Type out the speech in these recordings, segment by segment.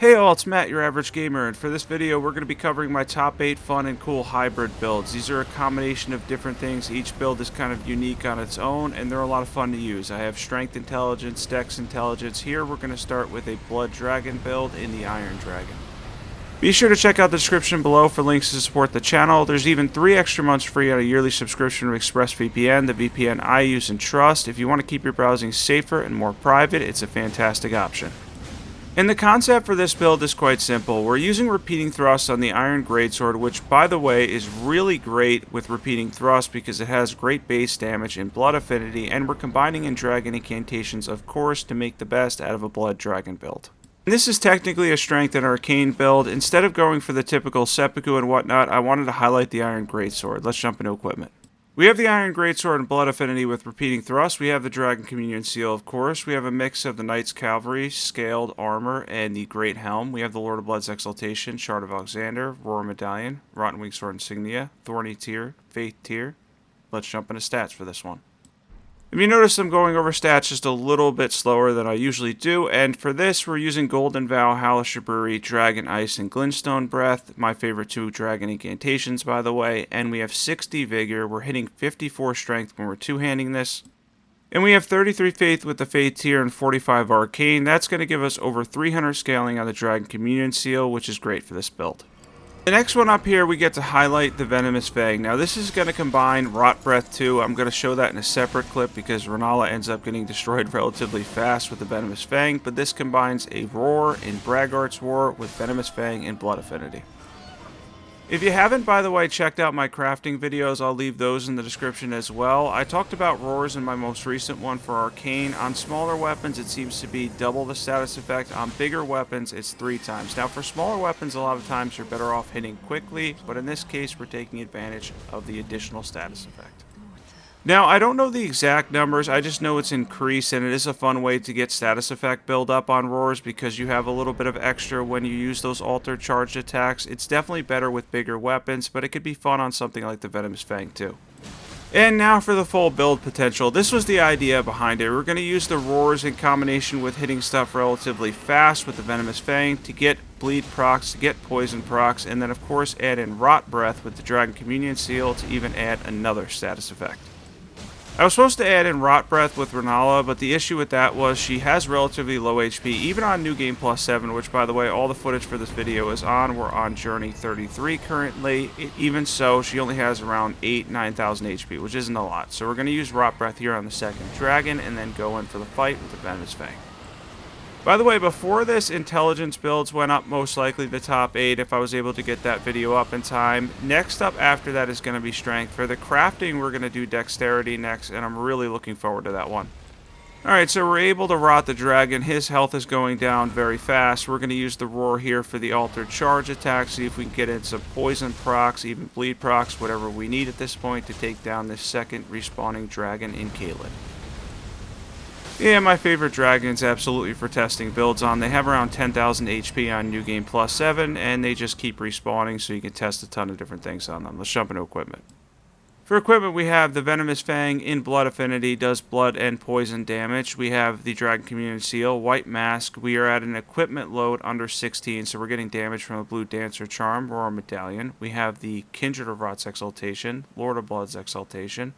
Hey all, it's Matt, your average gamer, and for this video we're going to be covering my top 8 fun and cool hybrid builds. These are a combination of different things. Each build is kind of unique on its own, and they're a lot of fun to use. I have Strength Intelligence, Dex Intelligence. Here we're going to start with a Blood Dragon build in the Iron Dragon. Be sure to check out the description below for links to support the channel. There's even 3 extra months free on a yearly subscription to ExpressVPN, the VPN I use and trust. If you want to keep your browsing safer and more private, it's a fantastic option. And the concept for this build is quite simple. We're using repeating thrust on the Iron Greatsword, which by the way is really great with repeating thrust because it has great base damage and blood affinity, and we're combining in dragon incantations of course to make the best out of a blood dragon build. And this is technically a strength and arcane build. Instead of going for the typical seppuku and whatnot, I wanted to highlight the Iron Greatsword. Let's jump into equipment. We have the Iron Greatsword and Blood Affinity with repeating thrust. We have the Dragon Communion Seal, of course. We have a mix of the Knight's Cavalry, Scaled Armor, and the Great Helm. We have the Lord of Blood's Exaltation, Shard of Alexander, Roar Medallion, Rotten Wing Sword Insignia, Thorny Tear, Faith Tear. Let's jump into stats for this one. If you notice, I'm going over stats just a little bit slower than I usually do, and for this we're using Golden Vow, Howlish Brewery, Dragon Ice, and Glintstone Breath, my favorite 2 dragon incantations by the way, and we have 60 Vigor. We're hitting 54 Strength when we're two-handing this, and we have 33 Faith with the Faith Tier and 45 Arcane. That's going to give us over 300 scaling on the Dragon Communion Seal, which is great for this build. The next one up here, we get to highlight the Venomous Fang. Now this is going to combine Rot Breath 2. I'm going to show that in a separate clip because Renala ends up getting destroyed relatively fast with the Venomous Fang, but this combines a Roar in Braggart's Roar with Venomous Fang and Blood Affinity. If you haven't, by the way, checked out my crafting videos, I'll leave those in the description as well. I talked about Roars in my most recent one for Arcane. On smaller weapons, it seems to be double the status effect. On bigger weapons, it's 3 times. Now, for smaller weapons, a lot of times you're better off hitting quickly, but in this case, we're taking advantage of the additional status effect. Now, I don't know the exact numbers, I just know it's increased, and it is a fun way to get status effect build up on Roars because you have a little bit of extra when you use those altered charged attacks. It's definitely better with bigger weapons, but it could be fun on something like the Venomous Fang too. And now for the full build potential. This was the idea behind it. We're going to use the Roars in combination with hitting stuff relatively fast with the Venomous Fang to get bleed procs, to get poison procs, and then of course add in Rot Breath with the Dragon Communion Seal to even add another status effect. I was supposed to add in Rot Breath with Renala, but the issue with that was she has relatively low HP, even on New Game Plus 7, which by the way, all the footage for this video is on. We're on Journey 33 currently. Even so, she only has around 9,000 HP, which isn't a lot. So we're going to use Rot Breath here on the second dragon, and then go in for the fight with the Venomous Fang. By the way, before this, intelligence builds went up most likely the top 8 if I was able to get that video up in time. Next up after that is going to be strength. For the crafting, we're going to do dexterity next, and I'm really looking forward to that one. Alright, so we're able to rot the dragon. His health is going down very fast. We're going to use the Roar here for the altered charge attack, see if we can get in some poison procs, even bleed procs, whatever we need at this point to take down this second respawning dragon in Caelid. Yeah, my favorite dragons absolutely for testing builds on. They have around 10,000 HP on New Game Plus 7, and they just keep respawning, so you can test a ton of different things on them. Let's jump into equipment. For equipment, we have the Venomous Fang in Blood Affinity, does blood and poison damage. We have the Dragon Communion Seal, White Mask. We are at an equipment load under 16, so we're getting damage from a Blue Dancer Charm, Roar Medallion. We have the Kindred of Rot's Exaltation, Lord of Blood's Exaltation.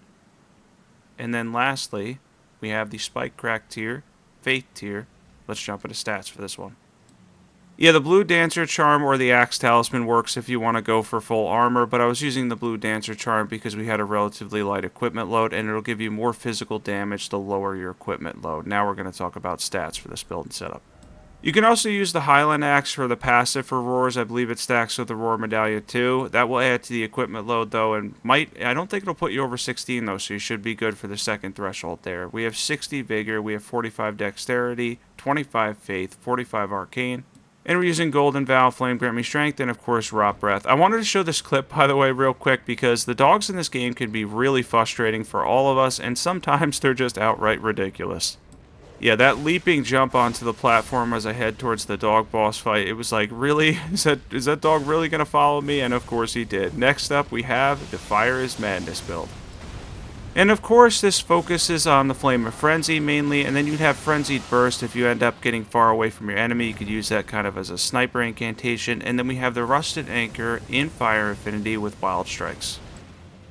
And then lastly, we have the Spike Crack Tier, Faith Tier. Let's jump into stats for this one. Yeah, the Blue Dancer Charm or the Axe Talisman works if you want to go for full armor, but I was using the Blue Dancer Charm because we had a relatively light equipment load, and it'll give you more physical damage to lower your equipment load. Now we're going to talk about stats for this build and setup. You can also use the Highland Axe for the passive for Roars. I believe it stacks with the Roar Medallion too. That will add to the equipment load though, and I don't think it'll put you over 16 though, so you should be good for the second threshold there. We have 60 Vigor, we have 45 Dexterity, 25 Faith, 45 Arcane, and we're using Golden Vow, Flame Grant Me Strength, and of course Rot Breath. I wanted to show this clip by the way real quick because the dogs in this game can be really frustrating for all of us, and sometimes they're just outright ridiculous. Yeah, that leaping jump onto the platform as I head towards the dog boss fight, it was like, really? Is that dog really going to follow me? And of course he did. Next up, we have the Fire is Madness build. And of course, this focuses on the Flame of Frenzy mainly, and then you'd have Frenzied Burst if you end up getting far away from your enemy. You could use that kind of as a sniper incantation. And then we have the Rusted Anchor in Fire Affinity with Wild Strikes.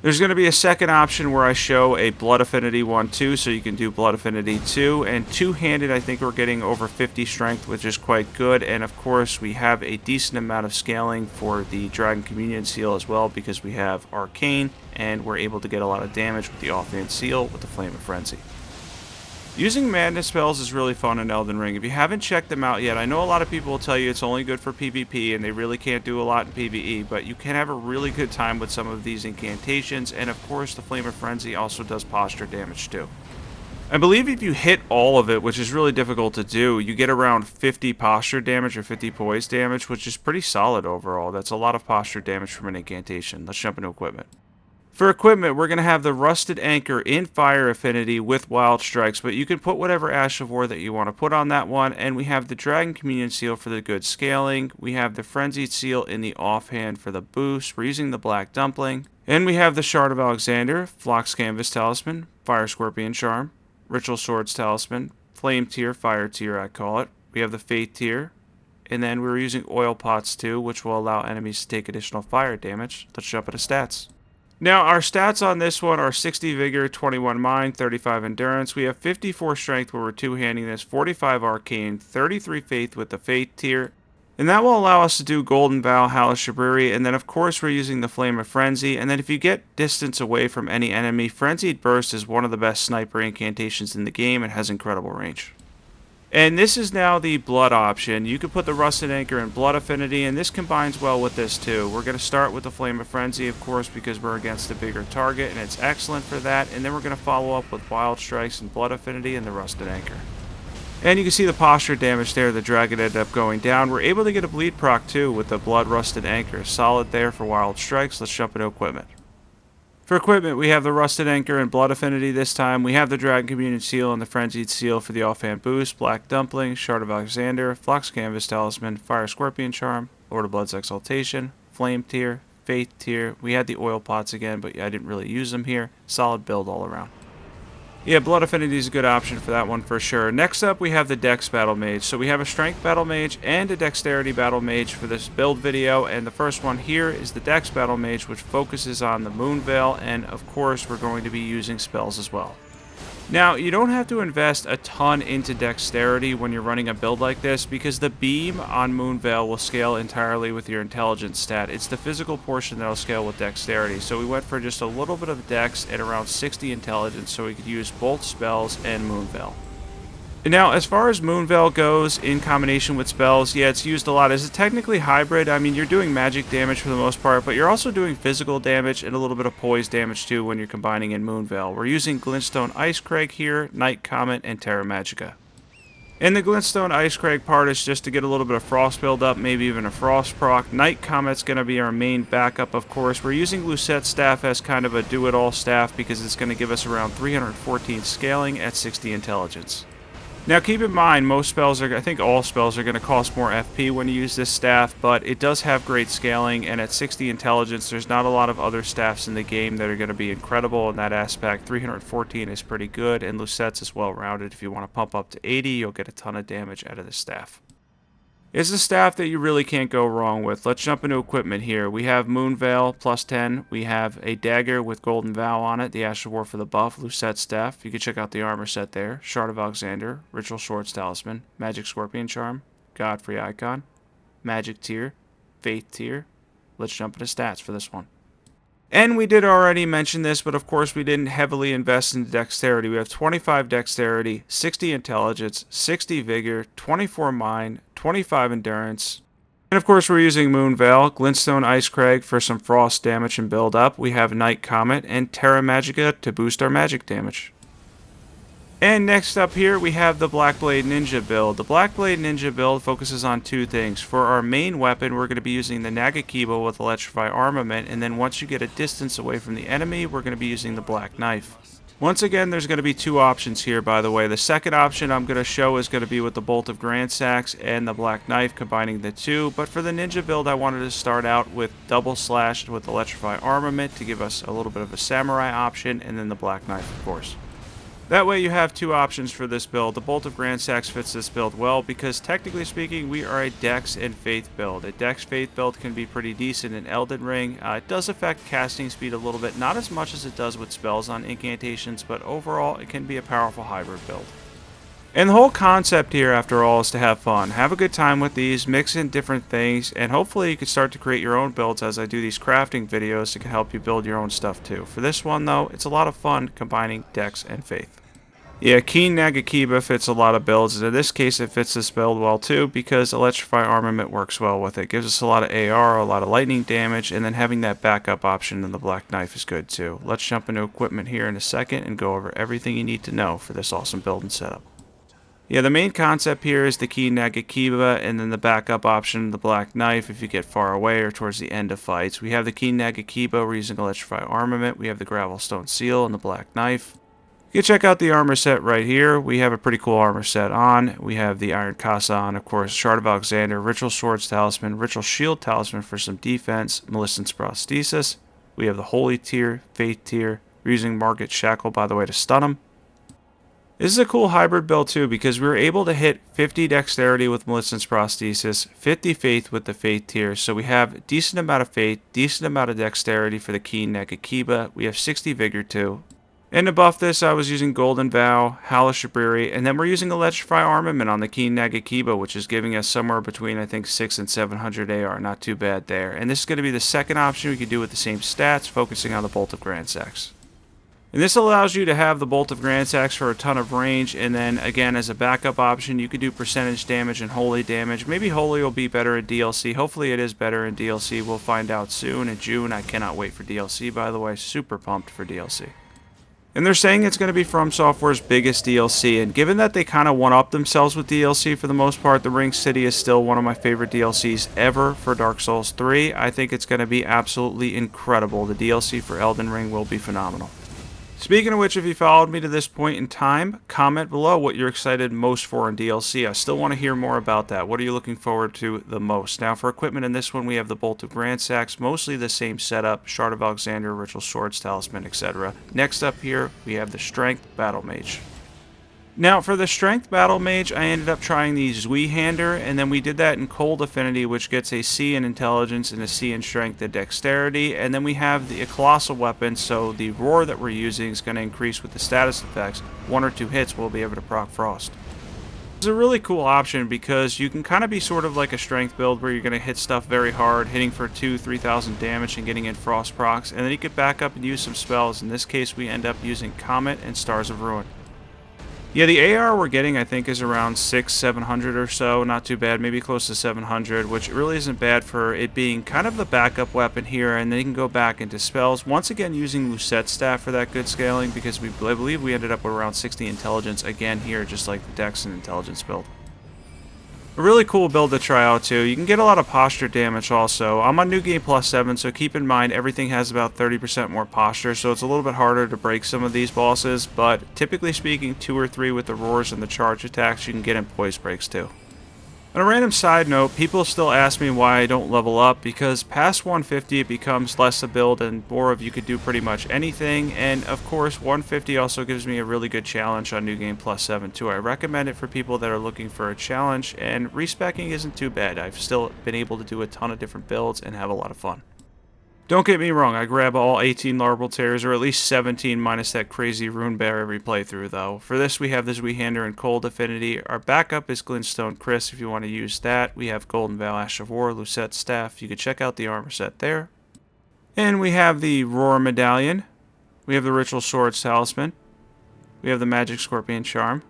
There's going to be a second option where I show a Blood Affinity one too, so you can do Blood Affinity 2. And two-handed, I think we're getting over 50 strength, which is quite good. And of course, we have a decent amount of scaling for the Dragon Communion Seal as well, because we have Arcane, and we're able to get a lot of damage with the Offhand Seal with the Flame of Frenzy. Using madness spells is really fun in Elden Ring. If you haven't checked them out yet, I know a lot of people will tell you it's only good for PvP and they really can't do a lot in PvE, but you can have a really good time with some of these incantations, and of course the Flame of Frenzy also does posture damage too. I believe if you hit all of it, which is really difficult to do, you get around 50 posture damage or 50 poise damage, which is pretty solid overall. That's a lot of posture damage from an incantation. Let's jump into equipment. For equipment, we're going to have the Rusted Anchor in Fire Affinity with Wild Strikes, but you can put whatever Ash of War that you want to put on that one, and we have the Dragon Communion Seal for the good scaling, we have the Frenzied Seal in the offhand for the boost, we're using the Black Dumpling, and we have the Shard of Alexander, Phlox Canvas Talisman, Fire Scorpion Charm, Ritual Swords Talisman, Flame Tier, Fire Tier I call it, we have the Fate Tier, and then we're using Oil Pots too, which will allow enemies to take additional fire damage. Let's jump into stats. Now, our stats on this one are 60 Vigor, 21 Mind, 35 Endurance. We have 54 Strength where we're two-handing this, 45 Arcane, 33 Faith with the Fate tier. And that will allow us to do Golden Vow, Hellish Shaburi, and then of course we're using the Flame of Frenzy. And then if you get distance away from any enemy, Frenzied Burst is one of the best sniper incantations in the game and has incredible range. And this is now the Blood option. You could put the Rusted Anchor in Blood Affinity, and this combines well with this too. We're going to start with the Flame of Frenzy, of course, because we're against a bigger target, and it's excellent for that. And then we're going to follow up with Wild Strikes and Blood Affinity and the Rusted Anchor. And you can see the posture damage there. The dragon ended up going down. We're able to get a bleed proc too with the Blood Rusted Anchor. Solid there for Wild Strikes. Let's jump into equipment. For equipment, we have the Rusted Anchor and Blood Affinity this time. We have the Dragon Communion Seal and the Frenzied Seal for the offhand boost, Black Dumpling, Shard of Alexander, Phlox Canvas Talisman, Fire Scorpion Charm, Lord of Blood's Exaltation, Flame Tier, Faith Tier. We had the Oil Pots again, but I didn't really use them here. Solid build all around. Yeah, Blood Affinity is a good option for that one for sure. Next up, we have the Dex Battlemage. So we have a Strength Battlemage and a Dexterity Battlemage for this build video. And the first one here is the Dex Battlemage, which focuses on the Moonveil. And of course, we're going to be using spells as well. Now, you don't have to invest a ton into Dexterity when you're running a build like this, because the beam on Moonveil will scale entirely with your Intelligence stat. It's the physical portion that'll scale with Dexterity. So we went for just a little bit of Dex at around 60 Intelligence, so we could use both spells and Moonveil. Now, as far as Moonveil goes in combination with spells, yeah, it's used a lot. Is it technically hybrid? I mean, you're doing magic damage for the most part, but you're also doing physical damage and a little bit of poise damage too when you're combining in Moonveil. We're using Glintstone Icecrag here, Night Comet, and Terra Magica. And the Glintstone Icecrag part is just to get a little bit of frost build up, maybe even a frost proc. Night Comet's going to be our main backup, of course. We're using Lucett's staff as kind of a do-it-all staff because it's going to give us around 314 scaling at 60 intelligence. Now keep in mind, most spells I think all spells are going to cost more FP when you use this staff, but it does have great scaling, and at 60 intelligence, there's not a lot of other staffs in the game that are going to be incredible in that aspect. 314 is pretty good, and Lucette's is well-rounded. If you want to pump up to 80, you'll get a ton of damage out of the staff. It's a staff that you really can't go wrong with. Let's jump into equipment here. We have Moonveil plus 10. We have a dagger with Golden Vow on it, the Ash of War for the buff, Lucette staff. You can check out the armor set there. Shard of Alexander, Ritual Swords Talisman, Magic Scorpion Charm, Godfrey Icon, Magic Tier, Faith Tier. Let's jump into stats for this one. And we did already mention this, but of course we didn't heavily invest in Dexterity. We have 25 Dexterity, 60 Intelligence, 60 Vigor, 24 Mind, 25 Endurance. And of course we're using Moonveil, Glintstone Icecrag for some frost damage and build up. We have Night Comet and Terra Magica to boost our magic damage. And next up here, we have the Blackblade Ninja build. The Blackblade Ninja build focuses on two things. For our main weapon, we're going to be using the Nagakiba with Electrify Armament, and then once you get a distance away from the enemy, we're going to be using the Black Knife. Once again, there's going to be two options here, by the way. The second option I'm going to show is going to be with the Bolt of Gransax and the Black Knife, combining the two. But for the ninja build, I wanted to start out with double slashed with Electrify Armament to give us a little bit of a samurai option, and then the Black Knife, of course. That way you have two options for this build. The Bolt of Gransax fits this build well because technically speaking we are a Dex and Faith build. A Dex Faith build can be pretty decent in Elden Ring. It does affect casting speed a little bit, not as much as it does with spells on incantations, but overall it can be a powerful hybrid build. And the whole concept here, after all, is to have fun. Have a good time with these, mix in different things, and hopefully you can start to create your own builds as I do these crafting videos that can help you build your own stuff too. For this one though, it's a lot of fun combining Dex and Faith. Yeah, Keen Nagakiba fits a lot of builds, and in this case it fits this build well too because Electrify Armament works well with it. Gives us a lot of AR, a lot of lightning damage, and then having that backup option in the Black Knife is good too. Let's jump into equipment here in a second and go over everything you need to know for this awesome build and setup. Yeah, the main concept here is the Keen Nagakiba and then the backup option, the Black Knife, if you get far away or towards the end of fights. We have the Keen Nagakiba, we're using Electrify Armament. We have the Gravelstone Seal and the Black Knife. You can check out the armor set right here. We have a pretty cool armor set on. We have the Iron Casa on, of course, Shard of Alexander, Ritual Swords Talisman, Ritual Shield Talisman for some defense, Millicent's Prosthesis. We have the Holy Tier, Faith Tier. We're using Market Shackle, by the way, to stun him. This is a cool hybrid build too because we were able to hit 50 Dexterity with Millicent's Prosthesis, 50 Faith with the Faith Tier, so we have a decent amount of Faith, decent amount of Dexterity for the Keen Nagakiba. We have 60 Vigor too. And to buff this, I was using Golden Vow, Hellish Shibari, and then we're using Electrify Armament on the Keen Nagakiba, which is giving us somewhere between, I think, 600 and 700 AR. Not too bad there. And this is going to be the second option we can do with the same stats, focusing on the Bolt of Gransax. And this allows you to have the Bolt of Gransax for a ton of range, and then, again, as a backup option, you could do percentage damage and holy damage. Maybe holy will be better in DLC. Hopefully it is better in DLC. We'll find out soon. In June, I cannot wait for DLC, by the way. Super pumped for DLC. And they're saying it's going to be FromSoftware's biggest DLC, and given that they kind of one-up themselves with DLC for the most part, the Ring City is still one of my favorite DLCs ever for Dark Souls 3. I think it's going to be absolutely incredible. The DLC for Elden Ring will be phenomenal. Speaking of which, if you followed me to this point in time, comment below what you're excited most for in DLC. I still want to hear more about that. What are you looking forward to the most? Now, for equipment in this one, we have the Bolt of Gransax, mostly the same setup, Shard of Alexander, Ritual Swords, Talisman, etc. Next up here, we have the Strength Battlemage. Now, for the Strength Battlemage, I ended up trying the Zweihander, and then we did that in Cold Affinity, which gets a C in Intelligence and a C in Strength and Dexterity, and then we have the Colossal Weapon, so the Roar that we're using is going to increase with the status effects. 1 or 2 hits we'll be able to proc Frost. It's a really cool option because you can kind of be sort of like a Strength build where you're going to hit stuff very hard, hitting for 2,000-3,000 damage and getting in Frost procs, and then you could back up and use some spells. In this case, we end up using Comet and Stars of Ruin. Yeah, the AR we're getting, I think, is around 600-700 or so. Not too bad, maybe close to 700, which really isn't bad for it being kind of the backup weapon here, and then you can go back into spells. Once again, using Lucett's staff for that good scaling, because I believe we ended up with around 60 intelligence again here, just like the Dex and intelligence build. A really cool build to try out too. You can get a lot of posture damage also. I'm on New Game Plus 7, so keep in mind everything has about 30% more posture, so it's a little bit harder to break some of these bosses, but typically speaking, 2 or 3 with the roars and the charge attacks, you can get in poise breaks too. On a random side note, people still ask me why I don't level up, because past 150 it becomes less a build and more of you could do pretty much anything, and of course 150 also gives me a really good challenge on New Game Plus 7 too. I recommend it for people that are looking for a challenge, and respecking isn't too bad. I've still been able to do a ton of different builds and have a lot of fun. Don't get me wrong, I grab all 18 Larval Tears, or at least 17 minus that crazy Rune Bear every playthrough though. For this we have the Zweihander and Cold Affinity. Our backup is Glintstone Chris if you want to use that. We have Golden Vow, Ash of War, Lucette's Staff. You can check out the armor set there. And we have the Roar Medallion. We have the Ritual Swords Talisman. We have the Magic Scorpion Charm.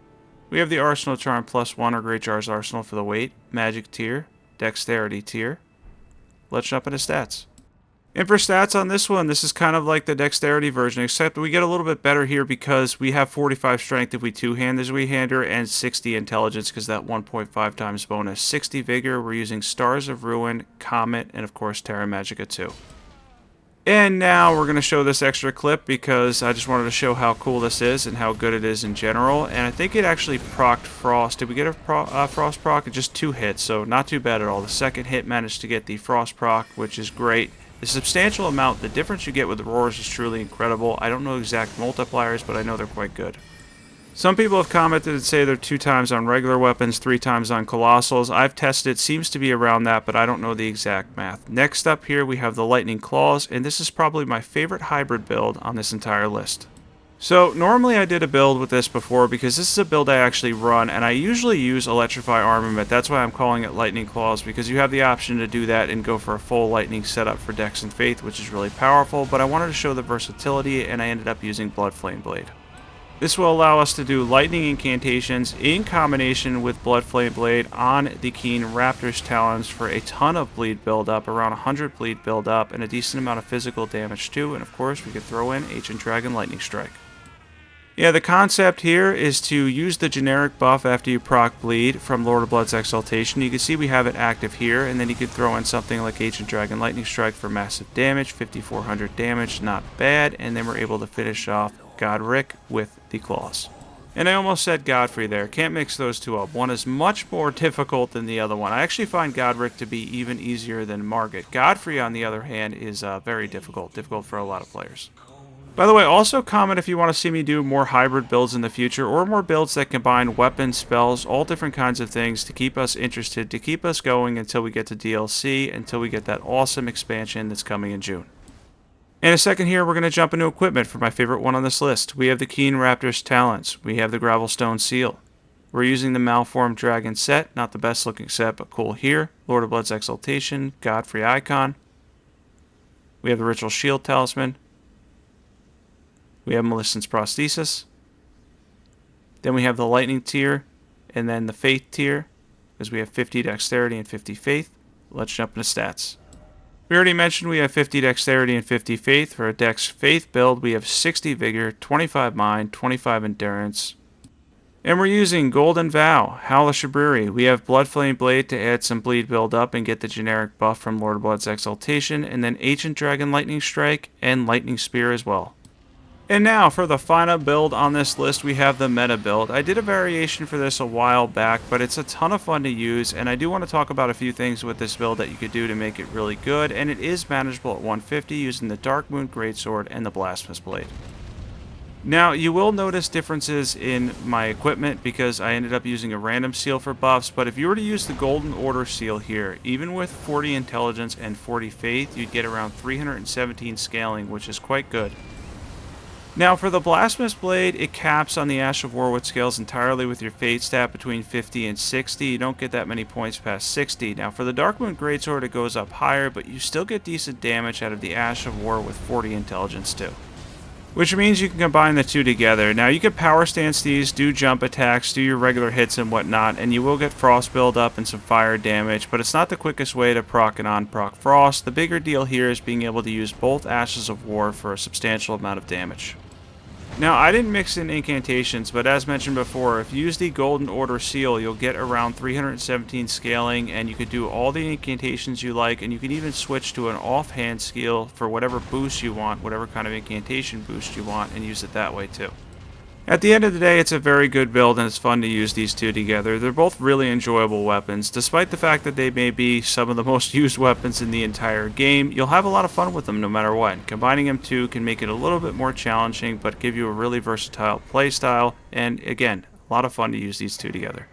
We have the Arsenal Charm +1 or Great Jar's Arsenal for the weight. Magic tier. Dexterity tier. Let's jump into stats. And for stats on this one, this is kind of like the Dexterity version, except we get a little bit better here because we have 45 Strength if we two-hand the Zweihander and 60 Intelligence because that 1.5 times bonus. 60 Vigor, we're using Stars of Ruin, Comet, and of course Terra Magica 2. And now we're going to show this extra clip because I just wanted to show how cool this is and how good it is in general. And I think it actually procced Frost. Did we get a Frost proc? Just 2 hits, so not too bad at all. The second hit managed to get the Frost proc, which is great. The substantial amount, the difference you get with the roars is truly incredible. I don't know exact multipliers, but I know they're quite good. Some people have commented and say they're 2 times on regular weapons, 3 times on colossals. I've tested, it seems to be around that, but I don't know the exact math. Next up here we have the lightning claws, and this is probably my favorite hybrid build on this entire list. So normally I did a build with this before because this is a build I actually run, and I usually use electrify armament. That's why I'm calling it lightning claws, because you have the option to do that and go for a full lightning setup for Dex and Faith, which is really powerful, but I wanted to show the versatility and I ended up using Blood Flame Blade. This will allow us to do lightning incantations in combination with Blood Flame Blade on the Keen Raptor's Talons for a ton of bleed buildup, around 100 bleed buildup, and a decent amount of physical damage too, and of course we could throw in Ancient Dragon Lightning Strike. Yeah, the concept here is to use the generic buff after you proc bleed from Lord of Blood's Exaltation. You can see we have it active here, and then you could throw in something like Ancient Dragon Lightning Strike for massive damage, 5400 damage, not bad, and then we're able to finish off Godric with the claws. And I almost said Godfrey there. Can't mix those two up. One is much more difficult than the other one. I actually find Godric to be even easier than Margit. Godfrey, on the other hand, is very difficult for a lot of players. By the way, also comment if you want to see me do more hybrid builds in the future, or more builds that combine weapons, spells, all different kinds of things to keep us interested, to keep us going until we get to DLC, until we get that awesome expansion that's coming in June. In a second here, we're going to jump into equipment for my favorite one on this list. We have the Keen Raptor's Talons. We have the Gravelstone Seal. We're using the Malformed Dragon set. Not the best looking set, but cool here. Lord of Blood's Exaltation. Godfrey Icon. We have the Ritual Shield Talisman. We have Millicent's Prosthesis. Then we have the Lightning tier. And then the Faith tier. Because we have 50 Dexterity and 50 Faith. Let's jump into stats. We already mentioned we have 50 Dexterity and 50 Faith. For a Dex Faith build, we have 60 Vigor, 25 Mind, 25 Endurance. And we're using Golden Vow, Howl of Shabriri. We have Blood Flame Blade to add some bleed build up and get the generic buff from Lord of Blood's Exaltation. And then Ancient Dragon Lightning Strike and Lightning Spear as well. And now, for the final build on this list, we have the meta build. I did a variation for this a while back, but it's a ton of fun to use, and I do want to talk about a few things with this build that you could do to make it really good, and it is manageable at 150 using the Darkmoon Greatsword and the Blasphemous Blade. Now, you will notice differences in my equipment because I ended up using a random seal for buffs, but if you were to use the Golden Order seal here, even with 40 Intelligence and 40 Faith, you'd get around 317 scaling, which is quite good. Now, for the Blasphemous Blade, it caps on the Ash of War, which scales entirely with your Fate stat between 50 and 60. You don't get that many points past 60. Now, for the Darkmoon Greatsword, it goes up higher, but you still get decent damage out of the Ash of War with 40 Intelligence, too. Which means you can combine the two together. Now, you can power stance these, do jump attacks, do your regular hits and whatnot, and you will get Frost build up and some fire damage, but it's not the quickest way to proc and on-proc Frost. The bigger deal here is being able to use both Ashes of War for a substantial amount of damage. Now, I didn't mix in incantations, but as mentioned before, if you use the Golden Order Seal, you'll get around 317 scaling, and you could do all the incantations you like, and you can even switch to an offhand skill for whatever boost you want, whatever kind of incantation boost you want, and use it that way too. At the end of the day, it's a very good build, and it's fun to use these two together. They're both really enjoyable weapons. Despite the fact that they may be some of the most used weapons in the entire game, you'll have a lot of fun with them no matter what. Combining them two can make it a little bit more challenging, but give you a really versatile playstyle, and again, a lot of fun to use these two together.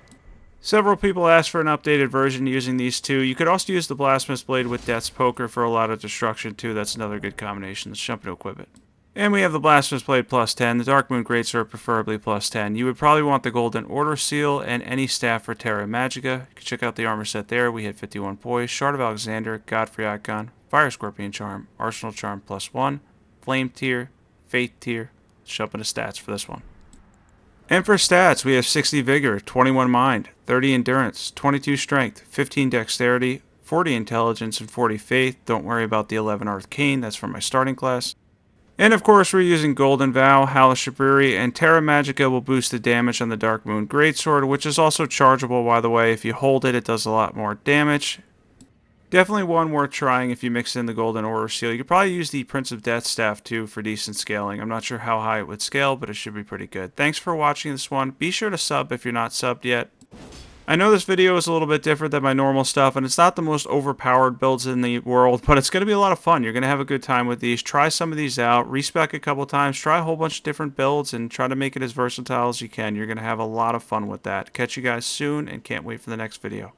Several people asked for an updated version using these two. You could also use the Blasphemous Blade with Death's Poker for a lot of destruction too. That's another good combination. Let's jump into equipment. And we have the Blasphemous Blade plus 10, the Darkmoon Greatsword preferably plus 10. You would probably want the Golden Order Seal and any staff for Terra Magica. You can check out the armor set there. We had 51 poise, Shard of Alexander, Godfrey Icon, Fire Scorpion Charm, Arsenal Charm plus 1, Flame tier, Faith tier. Let's jump into stats for this one. And for stats, we have 60 Vigor, 21 Mind, 30 Endurance, 22 Strength, 15 Dexterity, 40 Intelligence, and 40 Faith. Don't worry about the 11 Arcane, that's for my starting class. And of course, we're using Golden Vow, Howl of Shabriri, and Terra Magica will boost the damage on the Darkmoon Greatsword, which is also chargeable, by the way. If you hold it, it does a lot more damage. Definitely one worth trying if you mix in the Golden Order Seal. You could probably use the Prince of Death Staff too for decent scaling. I'm not sure how high it would scale, but it should be pretty good. Thanks for watching this one. Be sure to sub if you're not subbed yet. I know this video is a little bit different than my normal stuff, and it's not the most overpowered builds in the world, but it's going to be a lot of fun. You're going to have a good time with these. Try some of these out, respec a couple times, try a whole bunch of different builds, and try to make it as versatile as you can. You're going to have a lot of fun with that. Catch you guys soon, and can't wait for the next video.